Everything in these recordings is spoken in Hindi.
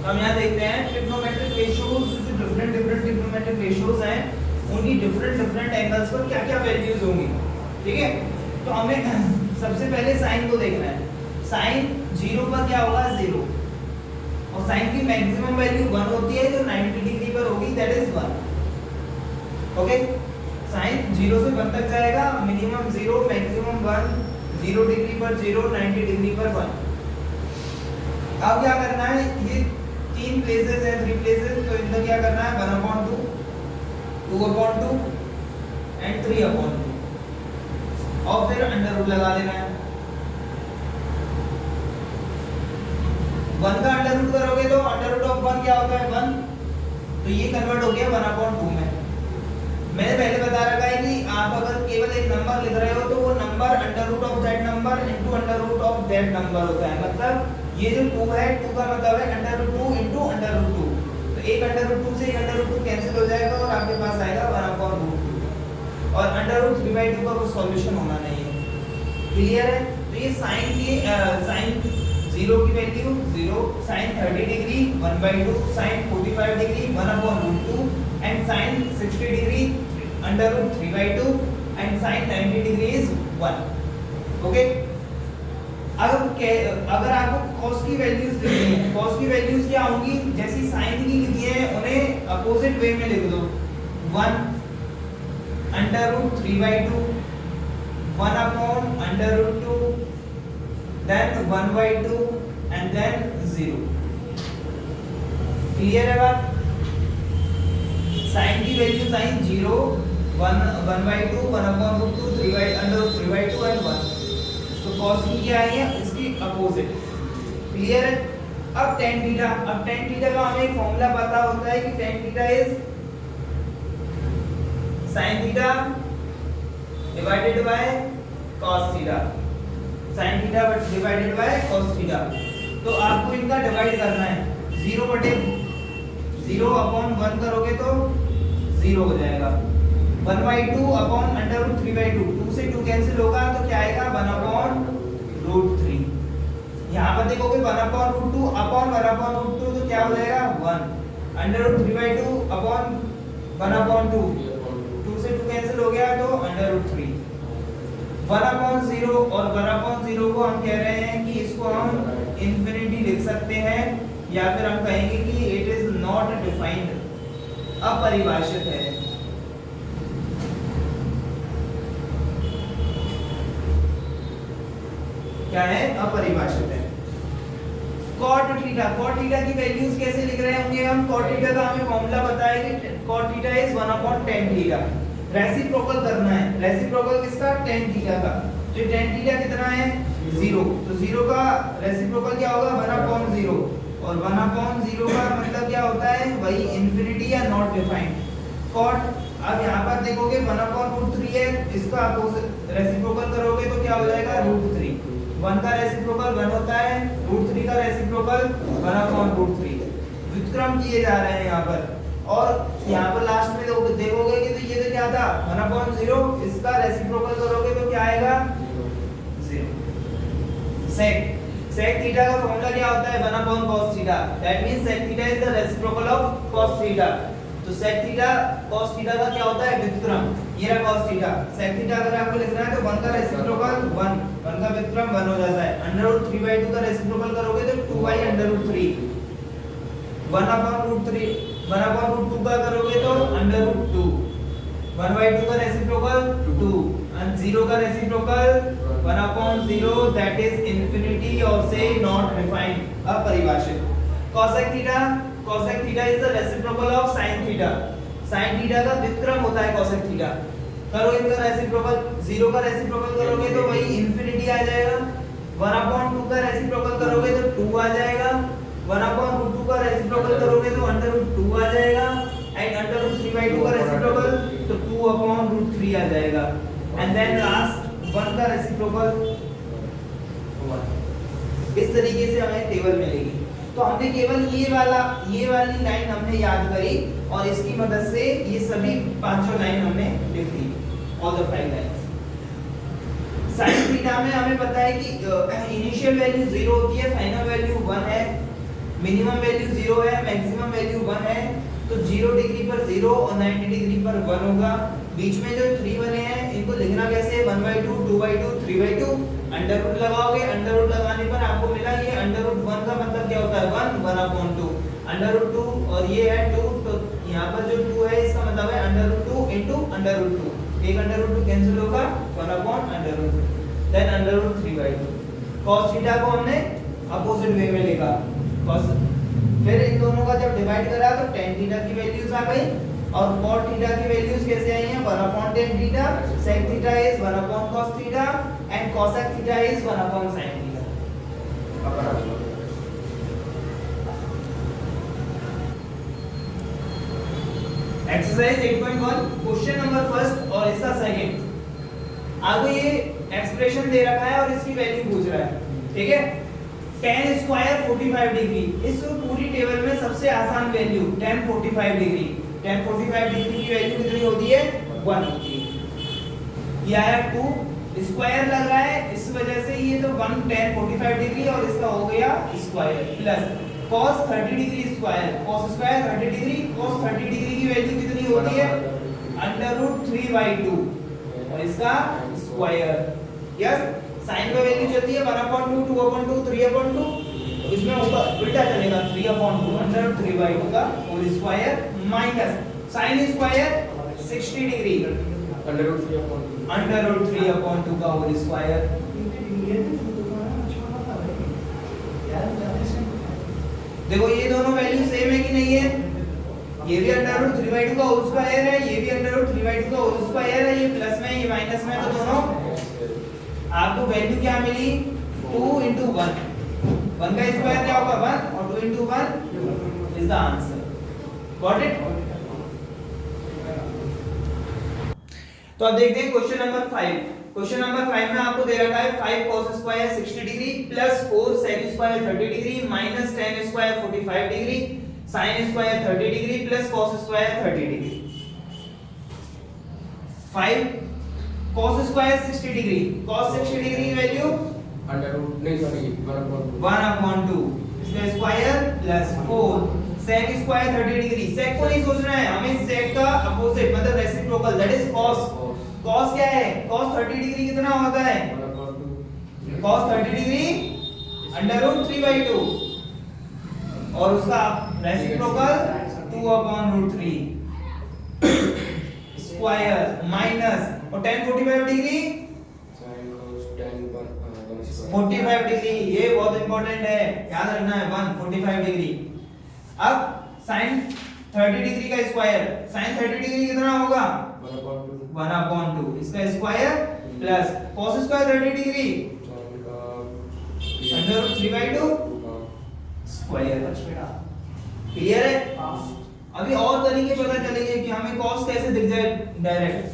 हम यहाँ देखते हैं ट्रिग्नोमेट्रिक रेशियोज, जो डिफरेंट ट्रिग्नोमेट्रिक रेशियोज हैं उनकी डिफरेंट एंगल्स पर क्या क्या वैल्यूज होंगी। ठीक है, तो हमें सबसे पहले साइन को देखना है। साइन 0 पर क्या होगा 0, और साइन की मैक्सिमम वैल्यू 1 होती है जो 90 डिग्री पर होगी, दैट इज 1। ओके, साइन 0 से 1 तक जाएगा, मिनिमम 0, मैक्सिमम 1, 0 डिग्री पर 0, 90 डिग्री पर 1। अब क्या करना है, ये 3 प्लेसेस है, 3 प्लेसेस, तो इनका क्या करना है 1/2, 2/2 एंड 3/2, और फिर अंडर रूट लगा देना है। 1 का अंडर रूट करोगे तो अंडर रूट ऑफ 1 क्या होता है 1, तो ये कन्वर्ट हो गया 1/2 में। मैंने पहले बता रखा है कि आप अगर केवल एक नंबर लिख रहे हो तो वो number under root of that number into under root of that number होता है। मतलब ये जो 2 है, 2 का मतलब है under root 2 into under root 2, तो एक अंडर रूट 2 से एक अंडर रूट 2 कैंसिल हो जाएगा और आपके पास आएगा 1/2, और अंडर रूट 3/2 का कोई सॉल्यूशन होना नहीं है। क्लियर है? तो ये साइन की साइन 0 की value 0, sine 30 degree 1/2, sine 45 degree 1/2 and sine 60 degree under root 3/2 and sine 90 degree is 1। Okay, अगर आपको cos की वैल्यूज लिखनी है, cos की वैल्यूज क्या होंगी, जैसी साइन की लिखी है उन्हें अपोजिट वे में लिख दो। 1 under root 3/2, 1 upon under root 2, then 1/2 and then 0। Clear है बात? साइन की वैल्यू साइन 0, 1/2, 1/2, 3/2 एंड 1। तो cos की क्या आई है, इसकी अपोजिट। क्लियर है? अब tan थीटा, अब tan थीटा का हमें एक फॉर्मूला पता होता है कि tan theta is sin theta divided by cos theta, sin theta divided by cos theta. तो आपको इनका डिवाइड करना है, 0 अपॉन 1 करोगे तो 0 हो जाएगा, 1/2 अपॉन अंडर रूट 3/2, 2 से 2 कैंसिल होगा तो क्या आएगा 1/√3। यहाँ पर देखोगे 1/√2 अपॉन 1/√2 तो क्या हो जाएगा 1, अंडर रूट 3/2 अपॉन 1/2, 2 से 2 कैंसिल हो गया तो अंडर√3, 1/0, और 1/0 को हम कह रहे हैं कि इसको हम इंफिनिटी लिख सकते हैं, या फिर हम कहेंगे कि इट इज नॉट डिफाइंड, अपरिभाषित है। क्या है? अपरिभाषित है। cot थीटा, cot थीटा की वैल्यूज कैसे लिख रहे होंगे हम? cot थीटा का हमें फॉर्मूला पता है कि cot theta is 1/tan theta. Reciprocal करना है, रेसिप्रोकल किसका? tan थीटा का। तो tan थीटा कितना है 0, तो 0 का रेसिप्रोकल क्या होगा 1/0, और 1/0 का मतलब क्या होता है, वही इंफिनिटी या नॉट डिफाइंड। cot, अब यहाँ पर देखोगे 1/√3 है, इसका रेसिप्रोकल करोगे तो क्या हो जाएगा √3। 1 का रेसिप्रोकल 1 होता है, √3 का रेसिप्रोकल 1/√3। व्युत्क्रम किए जा रहे हैं यहाँ पर, और यहाँ पर लास्ट में देखोगे कि तो ये तो क्या था 1/0, इसका रेसिप्रोकल करोगे तो क्या आएगा 0। sec थीटा का फॉर्मूला क्या होता है 1/cos theta, that means sec theta is the reciprocal of cos theta. तो sec थीटा cos थीटा का क्या होता है व्युत्क्रम, ये रहा cos थीटा। sec थीटा अगर आपको लिखना है तो 1 का रेसिप्रोकल 1 का व्युत्क्रम 1 हो जाता है, अंडर√3/2 का रेसिप्रोकल करोगे तो 2/√3, 1/√3, 1/√2 का करोगे तो अंडर√2, 1/2 का रेसिप्रोकल 2 and 0 का रेसिप्रोकल 1/0, दैट इज इंफिनिटी और से नॉट डिफाइंड, अपरिभाषित। cosec theta is the reciprocal of sin theta. sin theta का व्युत्क्रम होता है cosec थीटा। करो इनका रेसिप्रोकल, 0 का रेसिप्रोकल करोगे तो वही इंफिनिटी आ जाएगा, 1/2 का रेसिप्रोकल करोगे तो 2 आ जाएगा, 1/√2 का रेसिप्रोकल करोगे तो अंडर√2 आ जाएगा, एंड अंडर√3/2 का रेसिप्रोकल तो 2/√3 आ जाएगा, एंड देन लास्ट 1 का रेसिप्रोकल 1। इस तरीके से हमें टेबल मिलेगी। तो हमने केवल ये वाली लाइन हमने याद करी, और इसकी मदद से ये सभी पांचों लाइन हमने लिख दी, all the 5 lines. sin theta में हमें पता है कि इनिशियल वैल्यू 0 होती है, फाइनल वैल्यू 1 है, मिनिमम वैल्यू 0 है, मैक्सिमम वैल्यू 1 है, तो 0 डिग्री पर 0 और 90 डिग्री पर 1 होगा। बीच में जो 3 बने हैं इनको लिखना कैसे है, 1/2, 2/2, 3/2, अंडर रूट लगाओगे, अंडर रूट लगाने पर आपको मिला ये अंडर रूट 1 का मतलब क्या होता है 1, 1/2, अंडर रूट 2 और ये है 2, तो यहाँ पर जो 2 है इसका मतलब है under root 2 into under root 2, एक अंडर रूट 2 कैंसिल होगा, 1/√2, then under root 3/2। cos theta को हमने अपोजिट वे में लिखा, cos, फिर इन दोनों का जब डिवाइड करा तो tan थीटा की वैल्यूज आ गई और cot थीटा की वैल्यूज कैसे आई हैं, 1/tan theta, sec theta is 1/cos theta and cosec theta is 1/sin theta. Exercise 8.1 question number first और इसका सेकंड, आपको ये एक्सप्रेशन दे रखा है और इसकी वैल्यू पूछ रहा है, ठीक है। tan स्क्वायर 45 डिग्री, इस पूरी टेबल में सबसे आसान value tan 45 degree, tan 45 degree की वैल्यू कितनी होती है, 1 होती है। ये आया 2 स्क्वायर लग रहा है, इस वजह से ये तो 1 tan 45 डिग्री और इसका हो गया square plus cos 30 degree square, cos square 30 degree, cos 30 degree की वैल्यू कितनी होती है, √3/2 और इसका स्क्वायर, यस। sin का वैल्यू चलती है 1/2, 2/2, 3/2, इसमें ऊपर उल्टा चलेगा 3/2 √3/2 का whole square minus sin square 60 degree √3/2 का होल स्क्वायर। देखो ये दोनों वैल्यू सेम है कि नहीं है, ये भी √3/2 का होल स्क्वायर है, ये भी √3/2 का होल स्क्वायर है, ये प्लस में ये माइनस में, तो दोनों आपको वैल्यू क्या मिली 2 × 1, 1 का स्क्वायर क्या होगा 1 और 2 × 1 is the answer, got it. तो अब देखते हैं क्वेश्चन नंबर 5। क्वेश्चन नंबर 5 में आपको दे रखा है 5 cos square 60 degree plus 4 sec square 30 degree minus tan square 45 degree sin square 30 degree plus cos square 30 degree. 5 cos square 60 degree, cos 60 degree की वैल्यू 1/2 इसका square plus 4 sec square 30 degree, sec को नहीं सोचना है हमें, sec का अपोजिट मतलब reciprocal that is cos। cos क्या है, cos 30 डिग्री कितना होता है, cos 30 डिग्री √3/2 और उसका रेसिप्रोकल 2/√3 स्क्वायर माइनस और tan 45 डिग्री 45 डिग्री, ये बहुत इंपॉर्टेंट है, याद रखना है 145 डिग्री। अब sin 30 डिग्री का स्क्वायर, sin 30 डिग्री कितना होगा 1/2 इसका square plus cos square 30 degree √3/2 square. Clear है। अभी और तरीके पता चलेंगे कि हमें cos कैसे दिख जाए डायरेक्ट।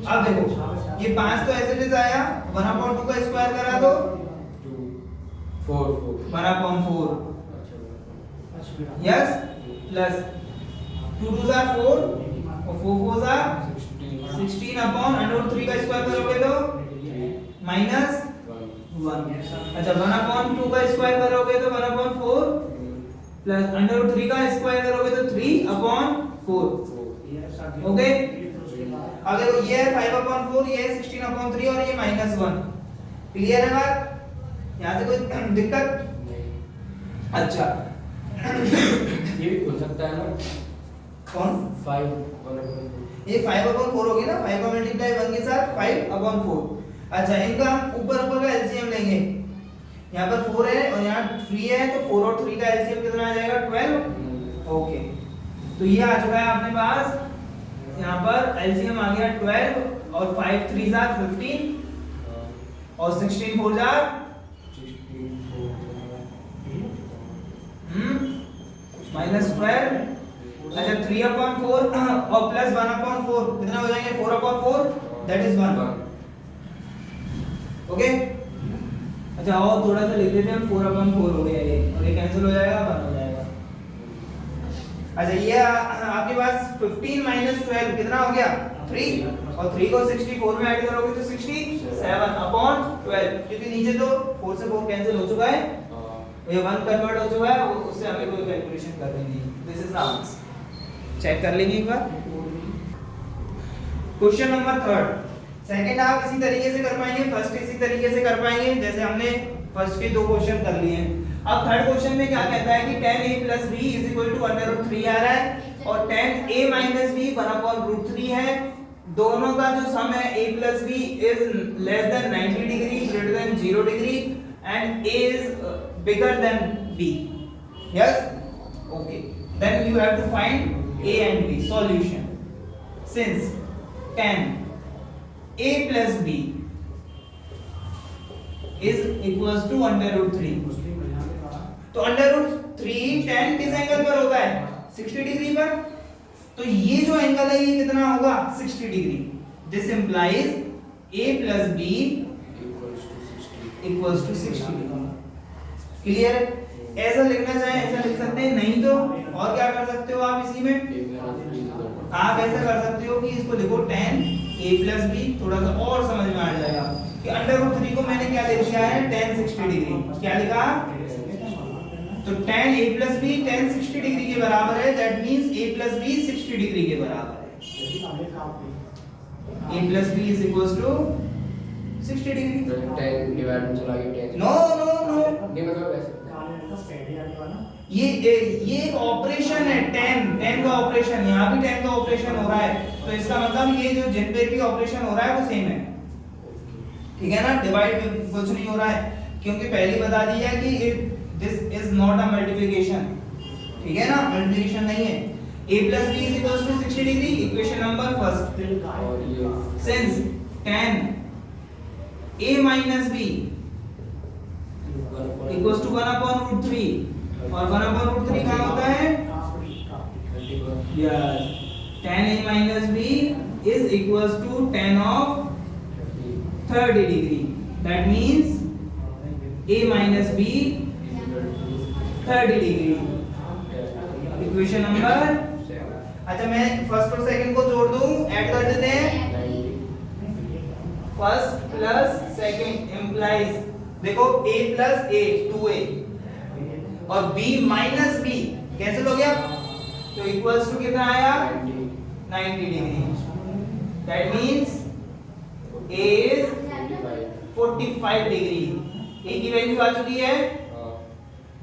अब देखो ये 5 तो ऐसे जैसे आया, 1/2 का स्क्वायर करा दो 1/4 यस प्लस 2 2s are 4 और 4 4s are 16/√3 का स्क्वायर करोगे तो माइनस 1। अच्छा 1/2 का स्क्वायर करोगे तो 1/4 प्लस √3 का स्क्वायर करोगे तो 3/4। ओके अब देखो ये है 5/4, ये है 16/3 और ये -1। क्लियर है बात, यहां से कोई दिक्कत? अच्छा ये भी खुल सकता है ना, कौन 5 ये 5/4 होगी ना, 5 का मल्टीप्लाई 1 के साथ 5/4। अच्छा इनका हम ऊपर का एलसीएम लेंगे, यहाँ पर 4 है और यहाँ 3 है, तो 4 और 3 का एलसीएम कितना आ जाएगा 12। ओके तो ये आ चुका है अपने पास, यहाँ पर एलसीएम आ गया 12 और 5 3s are 15 और 16 4s are -12। अच्छा 3/4 और प्लस 1/4 कितना हो जाएंगे 4/4 दैट इज 1। ओके अच्छा और थोड़ा सा लिख देते हैं हम, 4/4 हो गया ये और ये कैंसिल हो जाएगा 1 हो जाएगा। अच्छा ये आपके पास 15 - 12 कितना हो गया 3 और 3 को 64 में ऐड करोगे तो 67/12 क्योंकि नीचे तो 4 से 4 कैंसिल हो चुका है ये 1 कन्वर्ट हो चुका है, उससे हमें कोई कैलकुलेशन करनी नहीं। This is the answer. Check कर लेंगे एक बार। क्वेश्चन नंबर 3, सेकंड आप इसी तरीके से कर पाएंगे, फर्स्ट इसी तरीके से कर पाएंगे जैसे हमने फर्स्ट के 2 क्वेश्चन कर लिए हैं। अब थर्ड क्वेश्चन में क्या कहता है कि tan a plus b is equal to under root 3 आ रहा है और tan a minus b 1/√3 है। दोनों का जो सम है a plus b is less than 90 degree, greater than 0 degree and a is bigger than b. Yes? Okay. Then you have to find a and b. Solution. Since tan a plus b is equals to under root 3, तो अंडर रूट 3 tan किस एंगल पर होता है? 60 डिग्री पर। तो ये जो एंगल है ये कितना होगा? 60 degree. This implies a plus b equals to 60 degree. Clear? ऐसा लिखना चाहे ऐसा लिख सकते हैं, नहीं तो और क्या कर सकते हो आप इसी में? आप ऐसा कर सकते हो कि इसको लिखो tan a plus b, थोड़ा सा और समझ में आ जाएगा कि अंडर रूट 3 को मैंने क्या लिख दिया है? tan 60 degree. क्या लिखा? तो tan a plus b tan 60 degree के बराबर है, that means a plus b 60 degree के बराबर है। a plus b is equals to 60 degree. tan divide में चला गया tan। नो नो नो, नहीं मतलब ऐसे ये एक ऑपरेशन है, tan का ऑपरेशन, यहाँ भी tan का ऑपरेशन हो रहा है, तो इसका मतलब ये जो जिन पे भी ऑपरेशन हो रहा है वो सेम है। ठीक है ना? डिवाइड कुछ नहीं हो रहा है क्योंकि पहले बता दिया कि this is not a multiplication. ठीक है ना? मल्टीप्लिकेशन नहीं है। a plus b is equals to 60 degree, equation number first. और ये since tan a minus b equals to 1/√3 और 1/√3 कहाँ होता है? Yes. tan a minus b is equals to tan of 30 degree. That means a minus b 30 degree. Equation number, अच्छा मैं फर्स्ट और सेकंड को जोड़ दूं, ऐड कर देते हैं। फर्स्ट प्लस सेकंड इंप्लाइज, देखो a प्लस a 2a और b माइनस b कैंसिल हो गया, तो इक्वल्स टू कितना आया? 90 degree. That means a is 45 degree. a की वैल्यू आ चुकी है।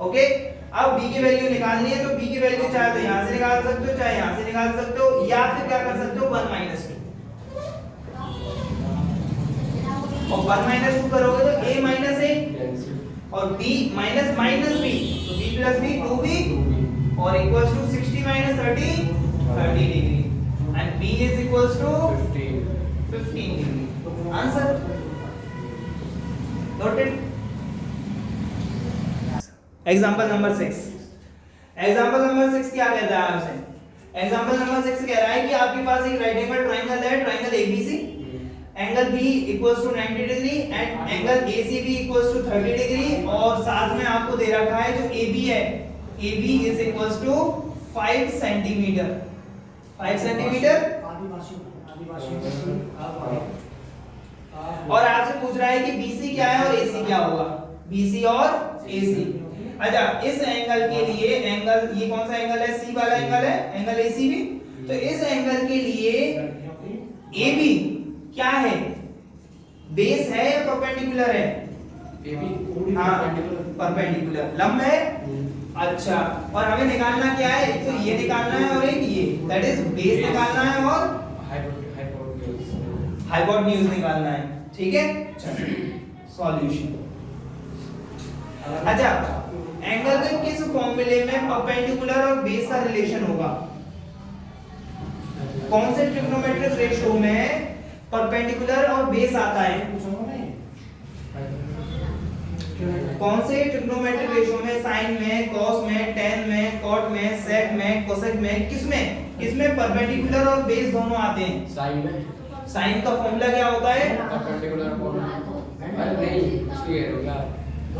ओके, अब b की वैल्यू निकालनी है, तो b की वैल्यू चाहे तो यहां से निकाल सकते हो, चाहे यहां से निकाल सकते हो, या फिर क्या कर सकते हो? 1 - 2 और 1 - 2 करोगे तो a - a और b माइनस माइनस b, तो b plus b 2b और equals to 60 - 30 30 degree and b is equals to 15 degree. Answer noted. Example number 6। Example number 6 क्या कहता है आपसे? एग्जांपल नंबर 6 कह रहा है कि आपके पास एक राइट एंगल ट्रायंगल है, triangle ABC, angle B equals to 90 degree and angle ACB equals to 30 degree और साथ में आपको दे रखा है जो AB है, AB is equals to 5 centimetre. 5 centimetre और आपसे पूछ रहा है कि BC क्या है और AC क्या होगा? BC और AC। अच्छा, इस एंगल के लिए, एंगल ये कौन सा एंगल है? C वाला एंगल है, एंगल ACB। तो इस एंगल के लिए AB क्या है? बेस है या परपेंडिकुलर है? AB हाँ, परपेंडिकुलर। लंब है। अच्छा, और हमें निकालना क्या है? एक तो ये निकालना है और एक ये, दैट इज बेस निकालना है और हाइपोटेन्यूज निकालना है। ठीक है, सॉल्यूशन। अच्छा, एंगल के किस फॉर्मूले में परपेंडिकुलर और बेस का रिलेशन होगा? कौन से ट्रिग्नोमेट्रिक रेशियो में परपेंडिकुलर और बेस आता है? कौन से ट्रिग्नोमेट्रिक रेशियो में? साइन में, कॉस में, टेन में, कॉट में, सेक में, कोसेक में, किसमें परपेंडिकुलर और बेस दोनों आते हैं? साइन में। साइन का फॉर्मूला क्या होता है? परपेंडिकुलर अरे नहीं, इसकी है क्या?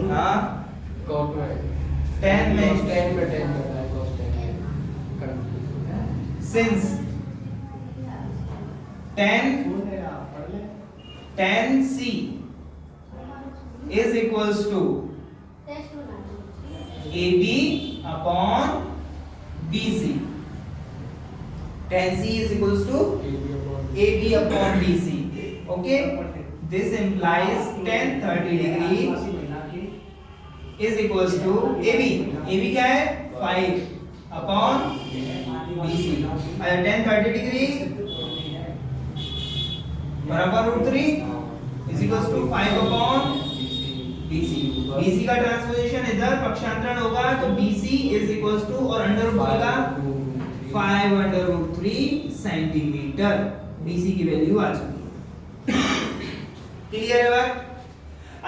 हां, कॉट में, टेन में, टेन में होता है, cos 10 since tan C is equals to AB upon BC. tan C is equals to AB upon BC. Okay, this implies tan 30 degree is equals to AB. AB क्या है 5 upon BC. और tan 30 degree 1/√3 is equals to 5 upon BC. BC का ट्रांसपोजिशन इधर पक्षांतरण होगा तो BC is equals to और अंडर रूट का 5/√3 सेंटीमीटर BC की वैल्यू आ चुकी है। क्लियर है बात?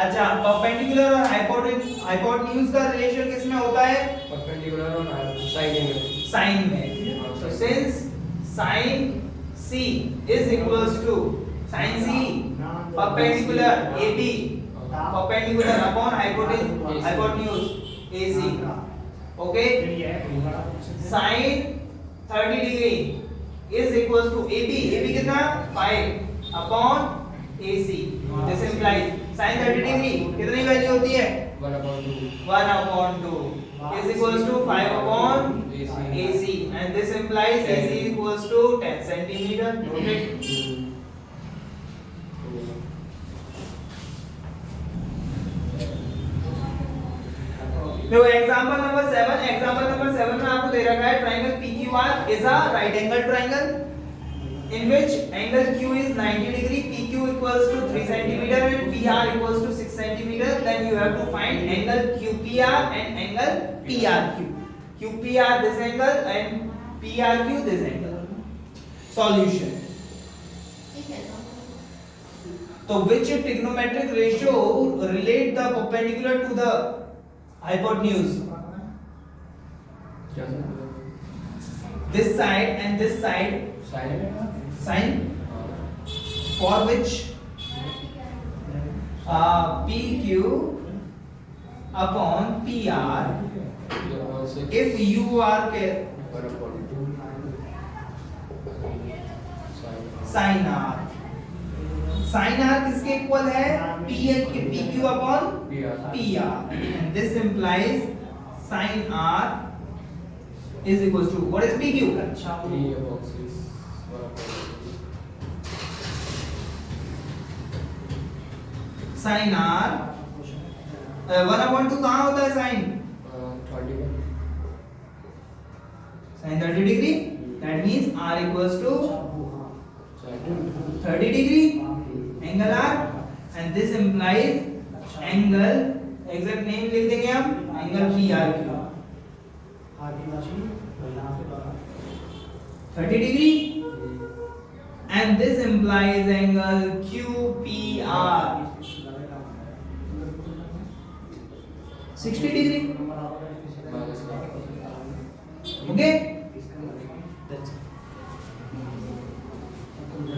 अच्छा, परपेंडिकुलर और हाइपोटेन्यूज का रिलेशन किसमें होता है? परपेंडिकुलर और साइन में। साइन में। तो since sin C is equals to sin C perpendicular AB perpendicular upon hypotenuse AC. Okay, sin 30 degree is equals to AB. AB कितना 5 upon AC. This implies sin 30 degree कितनी वैल्यू होती है 1/2 is equals to 5 upon AC, and this implies AC equals to 10 centimeter. Noted. देखो एग्जांपल नंबर 7 में आपको दे रखा है triangle PQR is a right angle triangle in which angle Q is 90 degree, PQ equals to 3 centimeter and PR equals to 6 centimeter. Then you have to find angle QPR and angle PRQ. QPR this angle and PRQ this angle. Solution. So which trigonometric ratio relate the perpendicular to the hypotenuse? This side and this side sine for which PQ upon PR if you are sin R. sin R किसके इक्वल है? PQ upon PR. And this implies sin R is equals to what is PQ? sin R 1/2 कहाँ होता है sin? sin 30 degree. That means R equals to 30 degree angle R, and this implies angle exact name लिख देंगे हम angle PRQ 30 degree, and this implies angle QPR 60 degree. Okay.